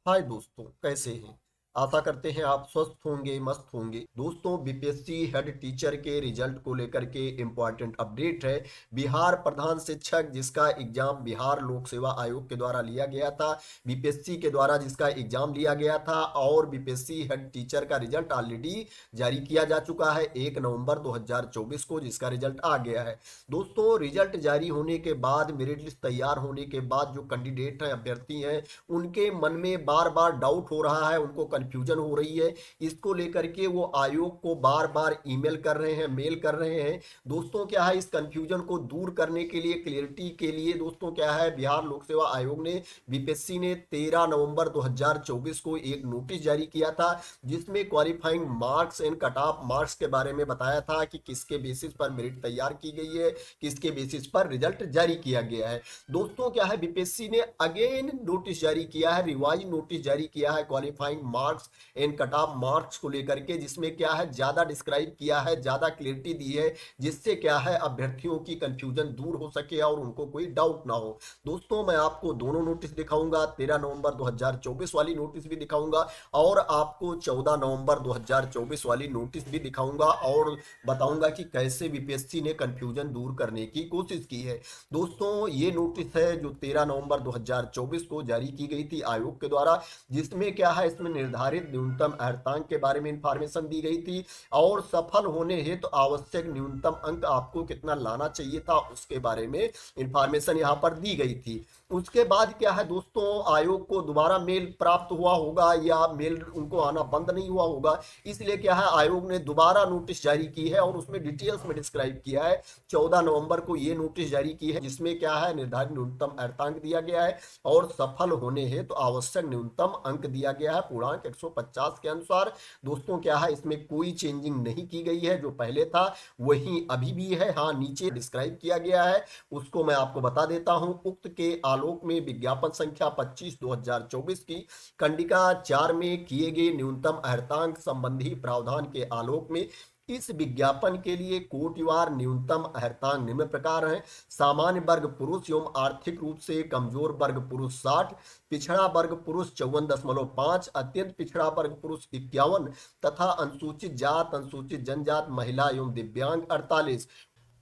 हाय दोस्तों, कैसे हैं। आशा करते हैं आप स्वस्थ होंगे, मस्त होंगे। दोस्तों, बीपीएससी हेड टीचर के रिजल्ट को लेकर के इम्पोर्टेंट अपडेट है। बिहार प्रधान शिक्षक जिसका एग्जाम बिहार लोक सेवा आयोग के द्वारा लिया गया था, बीपीएससी के द्वारा जिसका एग्जाम लिया गया था, और बीपीएससी हेड टीचर का रिजल्ट ऑलरेडी जारी किया जा चुका है 1 नवंबर 2024 को, जिसका रिजल्ट आ गया है। दोस्तों, रिजल्ट जारी होने के बाद, मेरिट लिस्ट तैयार होने के बाद जो कैंडिडेट हैं, अभ्यर्थी हैं, उनके मन में बार बार डाउट हो रहा है, उनको कंफ्यूजन हो रही है। इसको लेकर के वो आयोग को बार बार ईमेल कर रहे हैं, मेल कर रहे हैं। दोस्तों, क्या है, इस कंफ्यूजन को दूर करने के लिए, क्लियरिटी के लिए, दोस्तों क्या है, बिहार लोक सेवा आयोग ने, बीपीएससी ने 13 नवंबर 2024 को एक नोटिस जारी किया था, जिसमें qualifying marks and cut off marks के बारे में बताया था कि किसके बेसिस पर मेरिट तैयार की गई है, किसके बेसिस पर रिजल्ट जारी किया गया है। दोस्तों क्या है, बीपीएससी ने अगेन नोटिस जारी किया है, रिवाइज नोटिस जारी किया है qualifying marks and cut off marks को लेकर के, जिसमें क्या है, ज्यादा डिस्क्राइब किया है, ज्यादा क्लियरिटी दी है, जिससे क्या है, अभ्यर्थियों की कंफ्यूजन दूर हो सके और उनको कोई डाउट ना हो। दोस्तों, मैं आपको दोनों नोटिस दिखाऊंगा, 13 नवंबर 2024 वाली नोटिस भी दिखाऊंगा और आपको 14 नवंबर 2024 वाली नोटिस भी दिखाऊंगा, और बताऊंगा कि कैसे बीपीएससी ने कंफ्यूजन दूर करने की कोशिश की है। दोस्तों, ये नोटिस है जो 13 नवंबर 2024 को जारी की गई थी आयोग के द्वारा, जिसमें क्या है, इसमें निर्धारित न्यूनतम अर्हतांक के बारे में इंफॉर्मेशन दी गई थी, और सफल होने हेतु तो आवश्यक न्यूनतम अंक आपको कितना लाना चाहिए था उसके बारे में इंफॉर्मेशन यहाँ पर दी गई थी। उसके बाद क्या है दोस्तों, आयोग को दोबारा मेल प्राप्त हुआ होगा या मेल उनको आना बंद नहीं हुआ होगा, इसलिए क्या है, आयोग ने दोबारा नोटिस जारी की है और उसमें डिटेल्स में डिस्क्राइब किया है। 14 नवंबर को ये नोटिस जारी की है, जिसमें क्या है, निर्धारित न्यूनतम अर्हतांक दिया गया है और सफल होने हेतु तो आवश्यक न्यूनतम अंक दिया गया है पूर्णांक 150 के अनुसार। दोस्तों क्या है, इसमें कोई चेंजिंग नहीं की गई है, जो पहले था वही अभी भी है। हाँ, नीचे डिस्क्राइब किया गया है, उसको मैं आपको बता देता हूं। उक्त के आलोक में विज्ञापन संख्या 25/2024 की कंडिका 4 में किए गए न्यूनतम अर्हतांक संबंधी प्रावधान के आलोक में इस विज्ञापन के लिए कोटिवार न्यूनतम अर्हतांक निम्न प्रकार हैं। सामान्य वर्ग पुरुष एवं आर्थिक रूप से कमजोर वर्ग पुरुष 60, पिछड़ा वर्ग पुरुष 54.5, अत्यंत पिछड़ा वर्ग पुरुष 51 तथा अनुसूचित जात, अनुसूचित जनजात, महिला एवं दिव्यांग 48।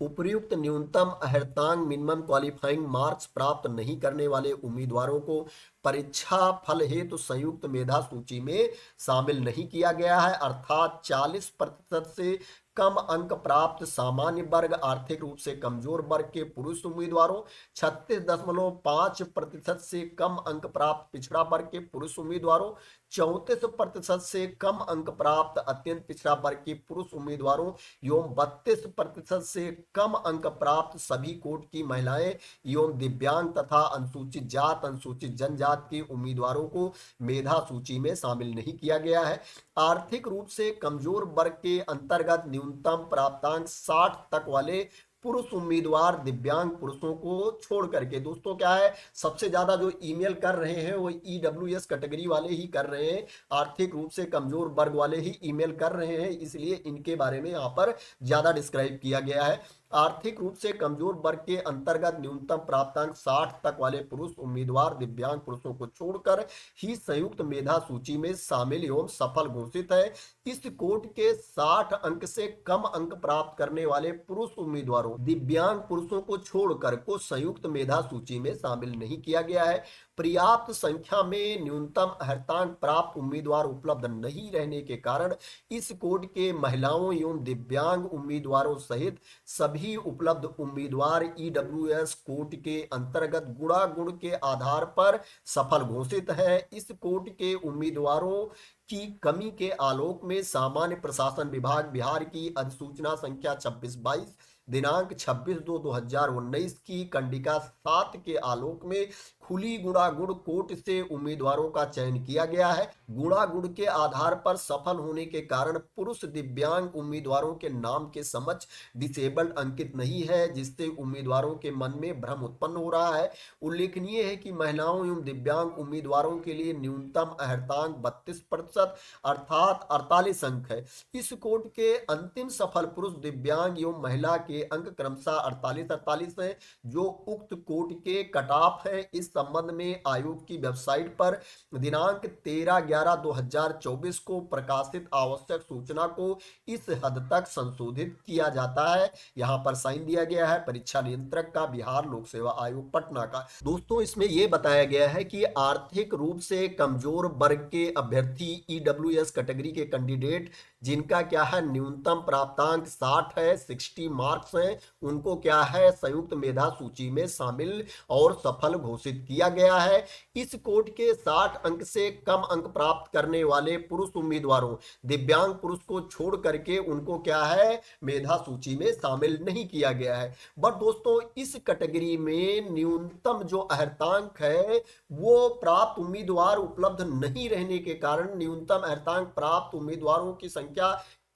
उपर्युक्त न्यूनतम अर्हतांक मिनिमम क्वालिफाइंग मार्क्स प्राप्त नहीं करने वाले उम्मीदवारों को परीक्षा फल हेतु संयुक्त मेधा सूची में शामिल नहीं किया गया है, अर्थात 40% से कम अंक प्राप्त सामान्य वर्ग, आर्थिक रूप से कमजोर वर्ग के पुरुष उम्मीदवारों, 36.5% से कम अंक प्राप्त पिछड़ा वर्ग के पुरुष उम्मीदवारों, 34% से कम अंक प्राप्त अत्यंत पिछड़ा वर्ग के पुरुष उम्मीदवारों एवं 32% से कम अंक प्राप्त सभी कोट की महिलाएं एवं दिव्यांग तथा अनुसूचित जात, अनुसूचित जनजात के उम्मीदवारों को मेधा सूची में शामिल नहीं किया गया है। आर्थिक रूप से कमजोर वर्ग के अंतर्गत न्यूनतम प्राप्तांक 60 तक वाले पुरुष उम्मीदवार दिव्यांग पुरुषों को छोड़ करके, दोस्तों क्या है, सबसे ज्यादा जो ईमेल कर रहे हैं वो ईडब्ल्यूएस कैटेगरी वाले ही कर रहे हैं, आर्थिक रूप से कमजोर वर्ग वाले ही ईमेल कर रहे हैं, इसलिए इनके बारे में यहाँ पर ज्यादा डिस्क्राइब किया गया है। आर्थिक रूप से कमजोर वर्ग के अंतर्गत न्यूनतम प्राप्तांक 60 तक वाले पुरुष उम्मीदवार दिव्यांग पुरुषों को छोड़कर ही संयुक्त मेधा सूची में शामिल एवं सफल घोषित है। इस कोट के 60 अंक से कम अंक प्राप्त करने वाले पुरुष उम्मीदवारों दिव्यांग पुरुषों को छोड़कर को संयुक्त मेधा सूची में शामिल नहीं किया गया है। पर्याप्त संख्या में न्यूनतम अर्हतांक प्राप्त उम्मीदवार उपलब्ध नहीं रहने के कारण इस कोड के महिलाओं एवं दिव्यांग उम्मीदवारों सहित सभी उपलब्ध उम्मीदवार ईडब्ल्यूएस कोड के अंतर्गत गुणागुण के आधार पर सफल घोषित है। इस कोड के उम्मीदवारों की कमी के आलोक में सामान्य प्रशासन विभाग बिहार की अधिसूचना संख्या 26/22 दिनांक 26/2/2019 की कंडिका 7 के आलोक में खुली गुणागुण कोट से उम्मीदवारों का चयन किया गया है। गुणागुण के आधार पर सफल होने के कारण पुरुष दिव्यांग उम्मीदवारों के नाम के समक्ष डिसेबल्ड अंकित नहीं है, जिससे उम्मीदवारों के मन में भ्रम उत्पन्न हो रहा है। उल्लेखनीय है कि महिलाओं एवं दिव्यांग उम्मीदवारों के लिए न्यूनतम अर्हतांक 32% अर्थात 48 अंक है। इस कोट के अंतिम सफल पुरुष दिव्यांग एवं महिला के अंक क्रमशः 48-48 है, जो उक्त कोट के कट ऑफ है। इस संबंध में आयोग की वेबसाइट पर दिनांक 13/11/2024 को प्रकाशित आवश्यक सूचना को इस हद तक संशोधित किया जाता है। यहाँ पर साइन दिया गया है परीक्षा नियंत्रक का, बिहार लोक सेवा आयोग पटना का। दोस्तों इसमें यह बताया गया है कि आर्थिक रूप से कमजोर वर्ग के अभ्यर्थी ईडब्ल्यूएस कैटेगरी के कैंडिडेट जिनका क्या है न्यूनतम प्राप्तांक 60 है, 60 मार्क्स हैं, उनको क्या है संयुक्त मेधा सूची में शामिल और सफल घोषित किया गया है। इस कोड के 60 अंक से कम अंक प्राप्त करने वाले पुरुष उम्मीदवारों, दिव्यांग पुरुष को छोड़ करके उनको क्या है मेधा सूची में शामिल नहीं किया गया है। बट दोस्तों इस कैटेगरी में न्यूनतम जो अर्हतांक है वो प्राप्त उम्मीदवार उपलब्ध नहीं रहने के कारण, न्यूनतम अर्हतांक प्राप्त उम्मीदवारों की संख्या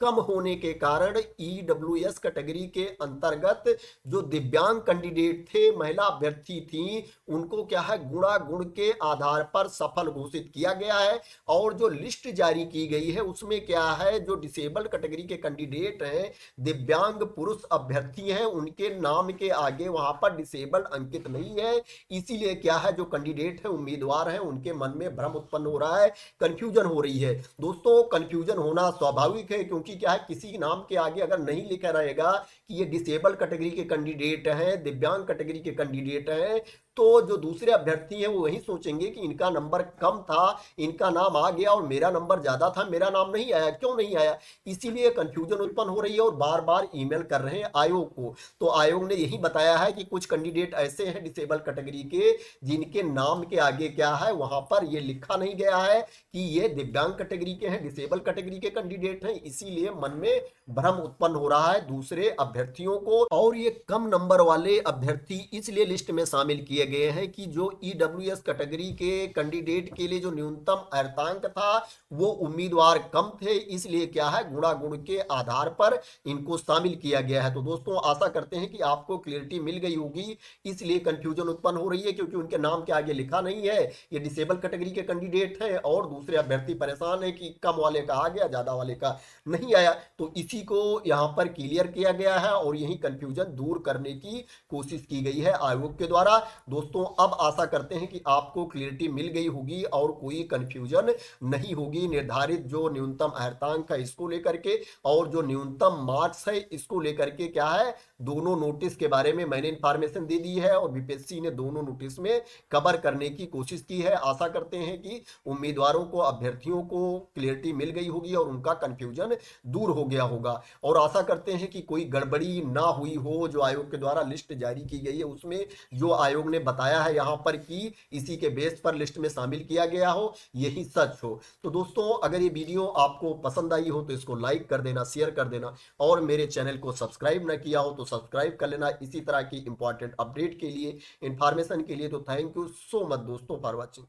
कम होने के कारण ईडब्ल्यूएस कैटेगरी के अंतर्गत जो दिव्यांग कैंडिडेट थे, महिला अभ्यर्थी थी, उनको क्या है गुणागुण के आधार पर सफल घोषित किया गया है। और जो लिस्ट जारी की गई है उसमें क्या है जो डिसेबल्ड कैटेगरी के कैंडिडेट हैं, दिव्यांग पुरुष अभ्यर्थी हैं, उनके नाम के आगे वहां पर डिसेबल्ड अंकित नहीं है। इसीलिए क्या है जो कैंडिडेट है उम्मीदवार हैं उनके मन में भ्रम उत्पन्न हो रहा है, कंफ्यूजन हो रही है। दोस्तों कंफ्यूजन होना स्वाभाविक है, क्योंकि क्या है किसी नाम के आगे अगर नहीं लिखा रहेगा कि ये डिसेबल कैटेगरी के कैंडिडेट हैं, दिव्यांग कैटेगरी के कैंडिडेट हैं, तो जो दूसरे अभ्यर्थी हैं वो वही सोचेंगे कि इनका नंबर कम था, इनका नाम आ गया और मेरा नंबर ज्यादा था, मेरा नाम नहीं आया, क्यों नहीं आया। इसीलिए कंफ्यूजन उत्पन्न हो रही है और बार बार ईमेल कर रहे हैं आयोग को। तो आयोग ने यही बताया है कि कुछ कैंडिडेट ऐसे हैं डिसेबल कैटेगरी के जिनके नाम के आगे क्या है वहां पर ये लिखा नहीं गया है कि ये दिव्यांग कैटेगरी के हैं, डिसेबल कैटेगरी के कैंडिडेट हैं। इसीलिए मन में भ्रम उत्पन्न हो रहा है दूसरे अभ्यर्थियों को। और ये कम नंबर वाले अभ्यर्थी इसलिए लिस्ट में शामिल किए गए हैं कि जो ईडब्ल्यूएस कैटेगरी के कैंडिडेट के लिए जो न्यूनतम अर्हतांक था वो उम्मीदवार कम थे, इसलिए क्या है गुणागुण के आधार पर इनको शामिल किया गया है। तो दोस्तों आशा करते हैं कि आपको क्लियरिटी मिल गई होगी, इसलिए कंफ्यूजन उत्पन्न हो रही है क्योंकि उनके नाम के आगे लिखा नहीं है ये डिसेबल कैटेगरी के कैंडिडेट हैं और दूसरे अभ्यर्थी परेशान है कि कम वाले का आ गया ज्यादा वाले का नहीं आया। तो इसी को यहां पर क्लियर किया गया है और यही कंफ्यूजन दूर करने की कोशिश की गई है आयोग के द्वारा। दोस्तों अब आशा करते हैं कि आपको क्लियरिटी मिल गई होगी और कोई कंफ्यूजन नहीं होगी निर्धारित जो न्यूनतम अर्हतांक है इसको लेकर के और जो न्यूनतम मार्क्स है इसको लेकर के क्या है दोनों नोटिस के बारे में मैंने इंफॉर्मेशन दे दी है और बीपीएससी ने दोनों नोटिस में कवर करने की कोशिश की है। आशा करते हैं कि उम्मीदवारों को, अभ्यर्थियों को क्लियरिटी मिल गई होगी और उनका कंफ्यूजन दूर हो गया होगा। और आशा करते हैं कि कोई गड़बड़ी ना हुई हो, जो आयोग के द्वारा लिस्ट जारी की गई है उसमें जो आयोग ने बताया है यहाँ पर कि इसी के बेस पर लिस्ट में शामिल किया गया हो, यही सच हो। तो दोस्तों अगर ये वीडियो आपको पसंद आई हो तो इसको लाइक कर देना, शेयर कर देना और मेरे चैनल को सब्सक्राइब ना किया हो तो सब्सक्राइब कर लेना इसी तरह की इंपॉर्टेंट अपडेट के लिए, इंफॉर्मेशन के लिए। तो थैंक यू सो मच दोस्तों फॉर वॉचिंग।